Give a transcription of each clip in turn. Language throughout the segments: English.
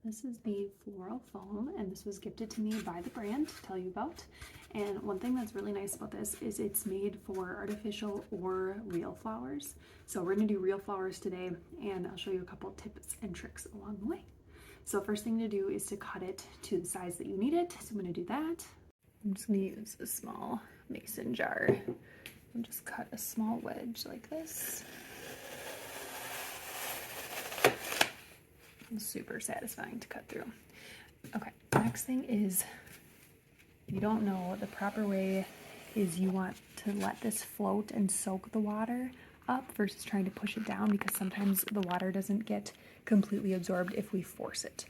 This is the Floral foam, and this was gifted to me by the brand to tell you about. And one thing that's really nice about this is it's made for artificial or real flowers. So we're gonna do real flowers today, and I'll show you a couple tips and tricks along the way. So first thing to do is to cut it to the size that you need it. So I'm gonna do that. I'm just gonna use a small mason jar and just cut a small wedge like this. Super satisfying to cut through. Okay, next thing is, if you don't know, the proper way is you want to let this float and soak the water up versus trying to push it down, because sometimes the water doesn't get completely absorbed if we force it.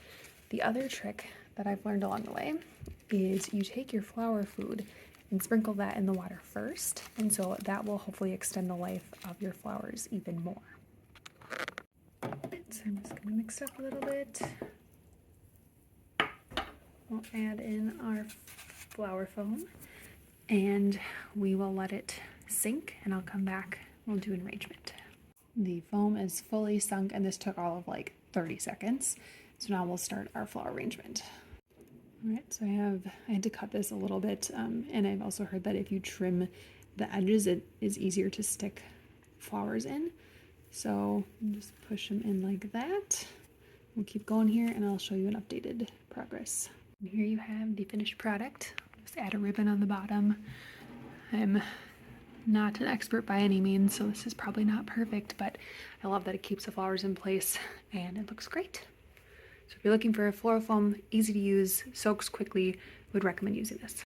The other trick that I've learned along the way is you take your flower food and sprinkle that in the water first, and so that will hopefully extend the life of your flowers even more. So I'm just going to mix it up a little bit. We'll add in our flower foam and we will let it sink, and I'll come back, we'll do an arrangement. The foam is fully sunk, and this took all of like 30 seconds. So now we'll start our flower arrangement. All right, so I had to cut this a little bit, and I've also heard that if you trim the edges, it is easier to stick flowers in. So just push them in like that. We'll keep going here, and I'll show you an updated progress. And here you have the finished product. Just add a ribbon on the bottom. I'm not an expert by any means, so this is probably not perfect, but I love that it keeps the flowers in place and it looks great. So if you're looking for a floral foam, easy to use, soaks quickly, would recommend using this.